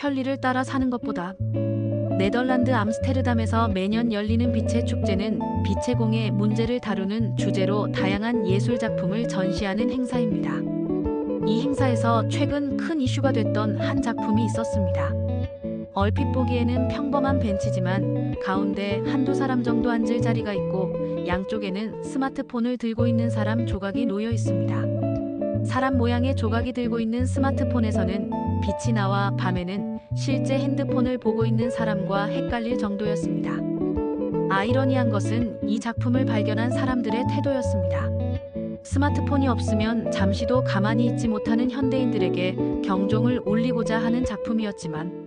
편리를 따라 사는 것보다. 네덜란드 암스테르담에서 매년 열리는 빛의 축제는 빛의 공의 문제를 다루는 주제로 다양한 예술 작품을 전시하는 행사입니다. 이 행사에서 최근 큰 이슈가 됐던 한 작품이 있었습니다. 얼핏 보기에는 평범한 벤치지만 가운데 한두 사람 정도 앉을 자리가 있고 양쪽에는 스마트폰을 들고 있는 사람 조각이 놓여 있습니다. 사람 모양의 조각이 들고 있는 스마트폰에서는 빛이 나와 밤에는 실제 핸드폰을 보고 있는 사람과 헷갈릴 정도였습니다. 아이러니한 것은 이 작품을 발견한 사람들의 태도였습니다. 스마트폰이 없으면 잠시도 가만히 있지 못하는 현대인들에게 경종을 울리고자 하는 작품이었지만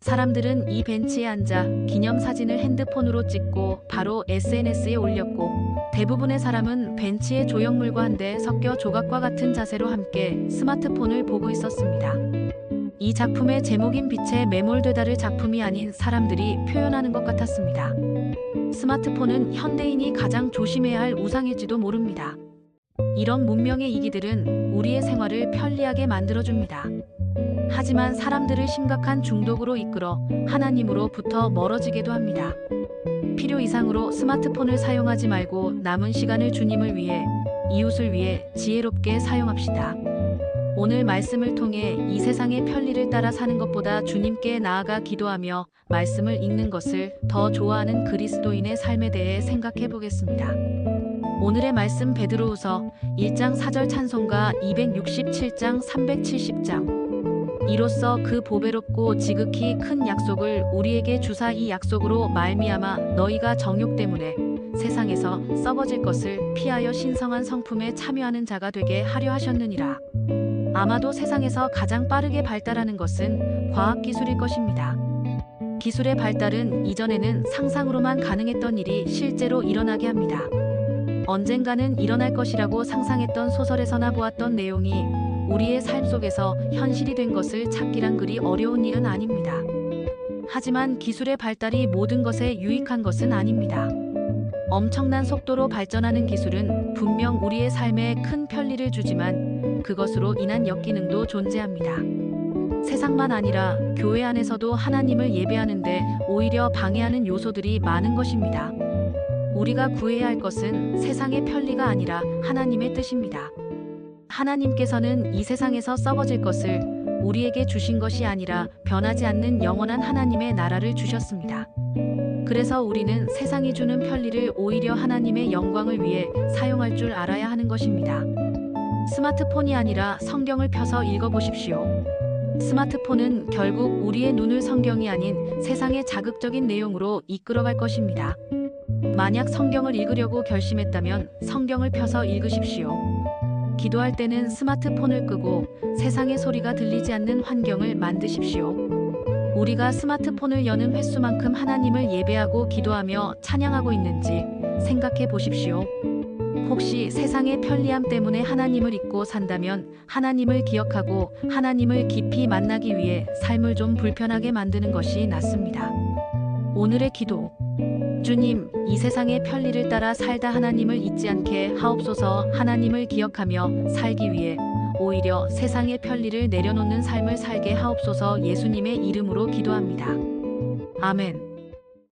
사람들은 이 벤치에 앉아 기념사진을 핸드폰으로 찍고 바로 SNS에 올렸고 대부분의 사람은 벤치의 조형물과 한데 섞여 조각과 같은 자세로 함께 스마트폰을 보고 있었습니다. 이 작품의 제목인 빛에 매몰되다를 작품이 아닌 사람들이 표현하는 것 같았습니다. 스마트폰은 현대인이 가장 조심해야 할 우상일지도 모릅니다. 이런 문명의 이기들은 우리의 생활을 편리하게 만들어줍니다. 하지만 사람들을 심각한 중독으로 이끌어 하나님으로부터 멀어지게도 합니다. 필요 이상으로 스마트폰을 사용하지 말고 남은 시간을 주님을 위해, 이웃을 위해 지혜롭게 사용합시다. 오늘 말씀을 통해 이 세상의 편리를 따라 사는 것보다 주님께 나아가 기도하며 말씀을 읽는 것을 더 좋아하는 그리스도인의 삶에 대해 생각해 보겠습니다. 오늘의 말씀 베드로후서 1장 4절 찬송가 267장 370장. 이로써 그 보배롭고 지극히 큰 약속을 우리에게 주사 이 약속으로 말미암아 너희가 정욕 때문에 세상에서 썩어질 것을 피하여 신성한 성품에 참여하는 자가 되게 하려 하셨느니라. 아마도 세상에서 가장 빠르게 발달하는 것은 과학기술일 것입니다. 기술의 발달은 이전에는 상상으로만 가능했던 일이 실제로 일어나게 합니다. 언젠가는 일어날 것이라고 상상했던 소설에서나 보았던 내용이 우리의 삶 속에서 현실이 된 것을 찾기란 그리 어려운 일은 아닙니다. 하지만 기술의 발달이 모든 것에 유익한 것은 아닙니다. 엄청난 속도로 발전하는 기술은 분명 우리의 삶에 큰 편리를 주지만 그것으로 인한 역기능도 존재합니다. 세상만 아니라 교회 안에서도 하나님을 예배하는데 오히려 방해하는 요소들이 많은 것입니다. 우리가 구해야 할 것은 세상의 편리가 아니라 하나님의 뜻입니다. 하나님께서는 이 세상에서 썩어질 것을 우리에게 주신 것이 아니라 변하지 않는 영원한 하나님의 나라를 주셨습니다. 그래서 우리는 세상이 주는 편리를 오히려 하나님의 영광을 위해 사용할 줄 알아야 하는 것입니다. 스마트폰이 아니라 성경을 펴서 읽어보십시오. 스마트폰은 결국 우리의 눈을 성경이 아닌 세상의 자극적인 내용으로 이끌어갈 것입니다. 만약 성경을 읽으려고 결심했다면 성경을 펴서 읽으십시오. 기도할 때는 스마트폰을 끄고 세상의 소리가 들리지 않는 환경을 만드십시오. 우리가 스마트폰을 여는 횟수만큼 하나님을 예배하고 기도하며 찬양하고 있는지 생각해 보십시오. 혹시 세상의 편리함 때문에 하나님을 잊고 산다면 하나님을 기억하고 하나님을 깊이 만나기 위해 삶을 좀 불편하게 만드는 것이 낫습니다. 오늘의 기도. 주님, 이 세상의 편리를 따라 살다 하나님을 잊지 않게 하옵소서. 하나님을 기억하며 살기 위해 오히려 세상의 편리를 내려놓는 삶을 살게 하옵소서. 예수님의 이름으로 기도합니다. 아멘.